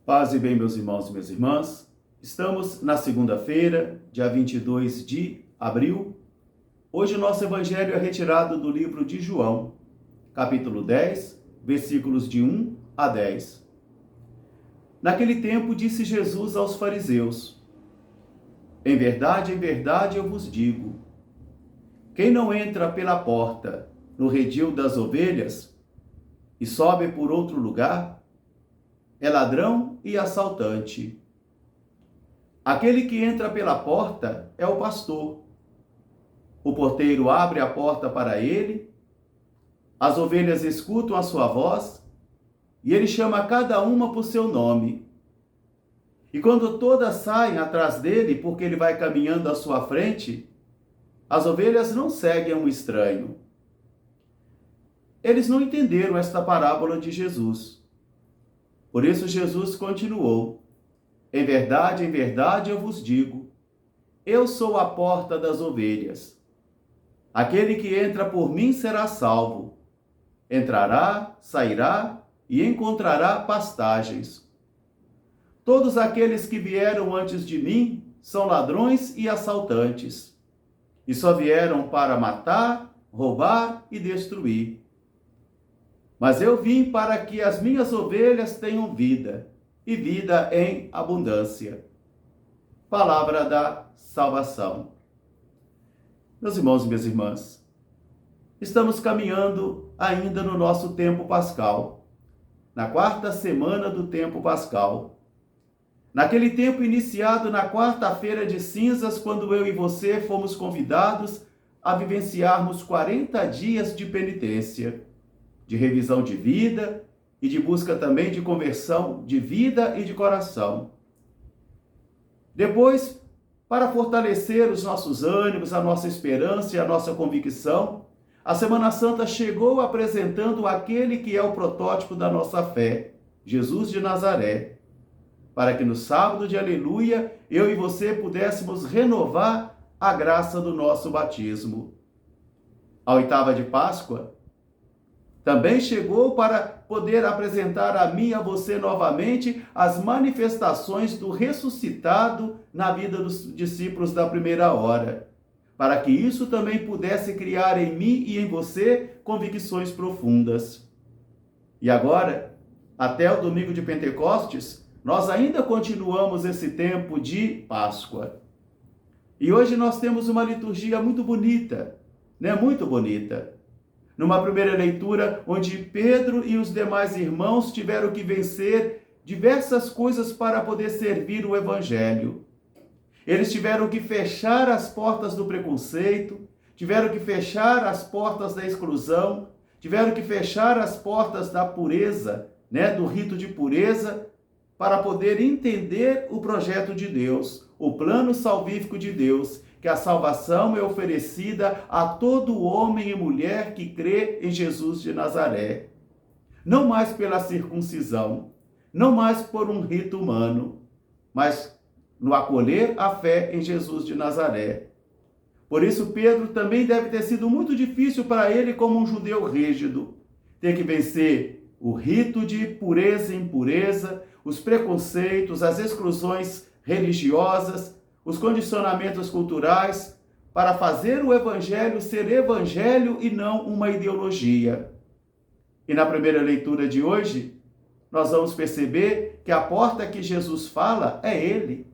Paz e bem, meus irmãos e minhas irmãs. Estamos na segunda-feira, dia 22 de abril. Hoje o nosso evangelho é retirado do livro de João, capítulo 10, versículos de 1 a 10. Naquele tempo disse Jesus aos fariseus: em verdade, eu vos digo, quem não entra pela porta no redil das ovelhas e sobe por outro lugar, é ladrão e assaltante. Aquele que entra pela porta é o pastor. O porteiro abre a porta para ele, as ovelhas escutam a sua voz, e ele chama cada uma por seu nome. E quando todas saem atrás dele, porque ele vai caminhando à sua frente, as ovelhas não seguem um estranho. Eles não entenderam esta parábola de Jesus. Por isso Jesus continuou: em verdade, eu vos digo, eu sou a porta das ovelhas. Aquele que entra por mim será salvo. Entrará, sairá e encontrará pastagens. Todos aqueles que vieram antes de mim são ladrões e assaltantes, e só vieram para matar, roubar e destruir. Mas eu vim para que as minhas ovelhas tenham vida, e vida em abundância. Palavra da salvação. Meus irmãos e minhas irmãs, estamos caminhando ainda no nosso tempo pascal, na quarta semana do tempo pascal. Naquele tempo iniciado na quarta-feira de cinzas, quando eu e você fomos convidados a vivenciarmos 40 dias de penitência, de revisão de vida e de busca também de conversão de vida e de coração. Depois, para fortalecer os nossos ânimos, a nossa esperança e a nossa convicção, a Semana Santa chegou apresentando aquele que é o protótipo da nossa fé, Jesus de Nazaré, para que no sábado de Aleluia eu e você pudéssemos renovar a graça do nosso batismo. A oitava de Páscoa também chegou para poder apresentar a mim e a você novamente as manifestações do ressuscitado na vida dos discípulos da primeira hora, para que isso também pudesse criar em mim e em você convicções profundas. E agora, até o domingo de Pentecostes, nós ainda continuamos esse tempo de Páscoa. E hoje nós temos uma liturgia muito bonita, né? Muito bonita. Numa primeira leitura, onde Pedro e os demais irmãos tiveram que vencer diversas coisas para poder servir o Evangelho. Eles tiveram que fechar as portas do preconceito, tiveram que fechar as portas da exclusão, tiveram que fechar as portas da pureza, né, do rito de pureza, para poder entender o projeto de Deus, o plano salvífico de Deus, que a salvação é oferecida a todo homem e mulher que crê em Jesus de Nazaré. Não mais pela circuncisão, não mais por um rito humano, mas no acolher a fé em Jesus de Nazaré. Por isso, Pedro também deve ter sido muito difícil para ele, como um judeu rígido, ter que vencer o rito de pureza e impureza, os preconceitos, as exclusões religiosas, os condicionamentos culturais, para fazer o Evangelho ser Evangelho e não uma ideologia. E na primeira leitura de hoje, nós vamos perceber que a porta que Jesus fala é Ele.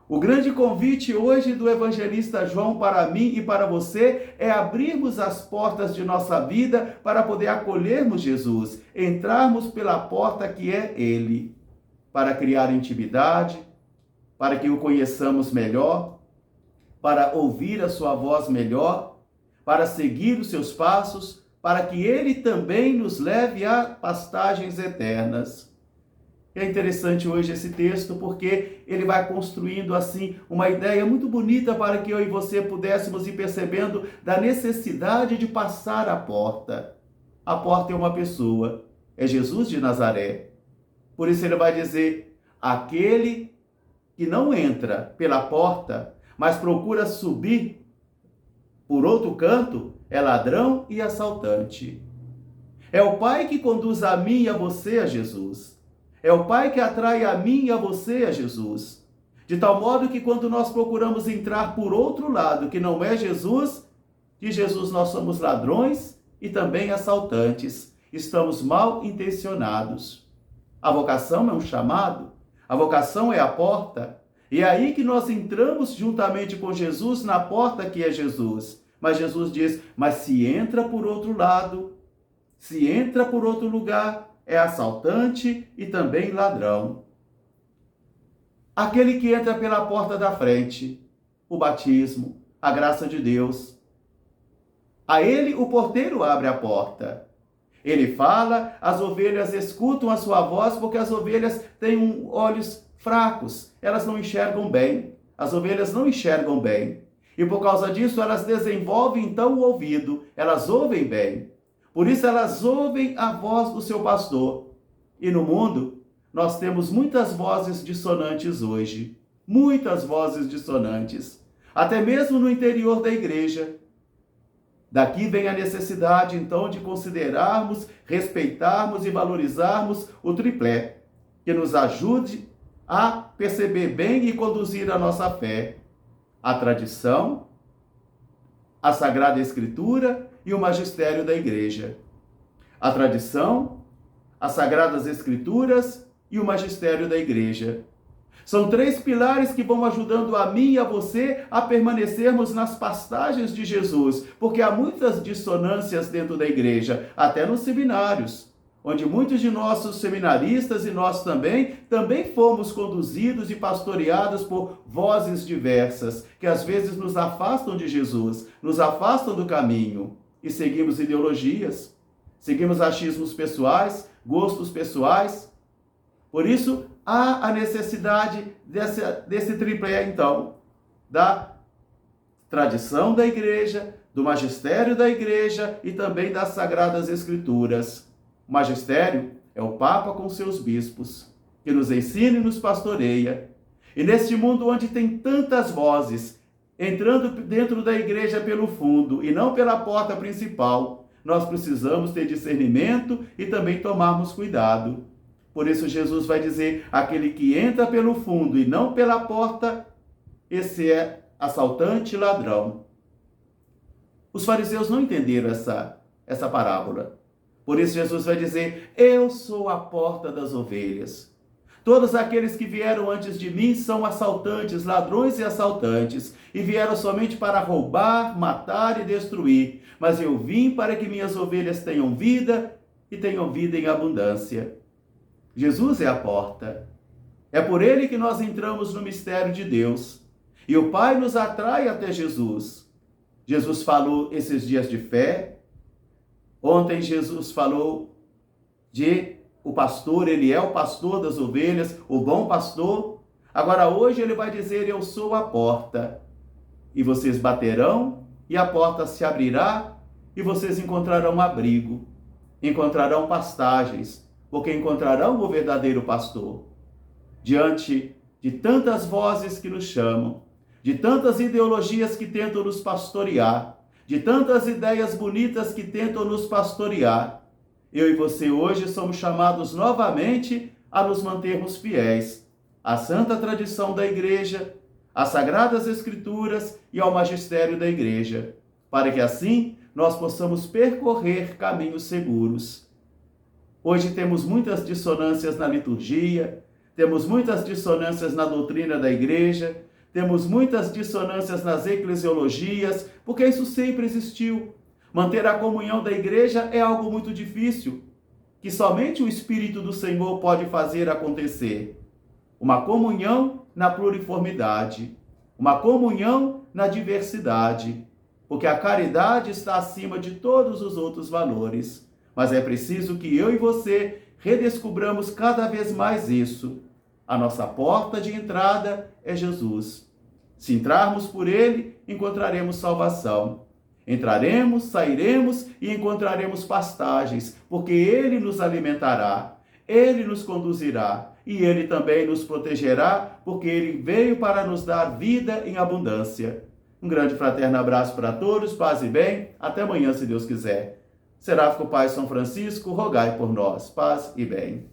O grande convite hoje do evangelista João para mim e para você é abrirmos as portas de nossa vida para poder acolhermos Jesus, entrarmos pela porta que é Ele, para criar intimidade, para que o conheçamos melhor, para ouvir a sua voz melhor, para seguir os seus passos, para que ele também nos leve a pastagens eternas. É interessante hoje esse texto porque ele vai construindo assim uma ideia muito bonita para que eu e você pudéssemos ir percebendo da necessidade de passar a porta. A porta é uma pessoa, é Jesus de Nazaré. Por isso ele vai dizer: aquele que não entra pela porta, mas procura subir por outro canto, é ladrão e assaltante. É o Pai que conduz a mim e a você a Jesus. É o Pai que atrai a mim e a você a Jesus. De tal modo que quando nós procuramos entrar por outro lado, que não é Jesus, de Jesus nós somos ladrões e também assaltantes. Estamos mal intencionados. A vocação é um chamado, a vocação é a porta. E é aí que nós entramos juntamente com Jesus na porta que é Jesus. Mas Jesus diz, mas se entra por outro lado, se entra por outro lugar, é assaltante e também ladrão. Aquele que entra pela porta da frente, o batismo, a graça de Deus. A ele o porteiro abre a porta. Ele fala, as ovelhas escutam a sua voz, porque as ovelhas têm olhos fracos, elas não enxergam bem. As ovelhas não enxergam bem. E por causa disso, elas desenvolvem então o ouvido, elas ouvem bem. Por isso, elas ouvem a voz do seu pastor. E no mundo, nós temos muitas vozes dissonantes hoje. Muitas vozes dissonantes. Até mesmo no interior da igreja. Daqui vem a necessidade, então, de considerarmos, respeitarmos e valorizarmos o tripé, que nos ajude a perceber bem e conduzir a nossa fé. A tradição, a Sagrada Escritura e o magistério da igreja. A tradição, as Sagradas Escrituras e o magistério da igreja. São 3 pilares que vão ajudando a mim e a você a permanecermos nas pastagens de Jesus, porque há muitas dissonâncias dentro da igreja, até nos seminários, onde muitos de nossos seminaristas e nós também fomos conduzidos e pastoreados por vozes diversas, que às vezes nos afastam de Jesus, nos afastam do caminho, e seguimos ideologias, seguimos achismos pessoais, gostos pessoais. Por isso, há a necessidade desse tripé, então, da tradição da igreja, do magistério da igreja e também das Sagradas Escrituras. O magistério é o Papa com seus bispos, que nos ensina e nos pastoreia. E neste mundo onde tem tantas vozes, entrando dentro da igreja pelo fundo e não pela porta principal, nós precisamos ter discernimento e também tomarmos cuidado. Por isso Jesus vai dizer, aquele que entra pelo fundo e não pela porta, esse é assaltante e ladrão. Os fariseus não entenderam essa parábola. Por isso Jesus vai dizer, eu sou a porta das ovelhas. Todos aqueles que vieram antes de mim são assaltantes, ladrões e assaltantes, e vieram somente para roubar, matar e destruir. Mas eu vim para que minhas ovelhas tenham vida e tenham vida em abundância. Jesus é a porta. É por ele que nós entramos no mistério de Deus. E o Pai nos atrai até Jesus. Jesus falou esses dias de fé. Ontem Jesus falou de o pastor, ele é o pastor das ovelhas, o bom pastor. Agora hoje ele vai dizer, eu sou a porta. E vocês baterão e a porta se abrirá e vocês encontrarão abrigo, encontrarão pastagens, porque encontrarão o verdadeiro pastor. Diante de tantas vozes que nos chamam, de tantas ideologias que tentam nos pastorear, de tantas ideias bonitas que tentam nos pastorear, eu e você hoje somos chamados novamente a nos mantermos fiéis à santa tradição da igreja, às Sagradas Escrituras e ao magistério da igreja, para que assim nós possamos percorrer caminhos seguros. Hoje temos muitas dissonâncias na liturgia, temos muitas dissonâncias na doutrina da igreja, temos muitas dissonâncias nas eclesiologias, porque isso sempre existiu. Manter a comunhão da igreja é algo muito difícil, que somente o Espírito do Senhor pode fazer acontecer. Uma comunhão na pluriformidade, uma comunhão na diversidade, porque a caridade está acima de todos os outros valores. Mas é preciso que eu e você redescubramos cada vez mais isso. A nossa porta de entrada é Jesus. Se entrarmos por ele, encontraremos salvação. Entraremos, sairemos e encontraremos pastagens, porque ele nos alimentará, ele nos conduzirá e ele também nos protegerá, porque ele veio para nos dar vida em abundância. Um grande fraterno abraço para todos, paz e bem. Até amanhã, se Deus quiser. Seráfico Pai São Francisco, rogai por nós. Paz e bem.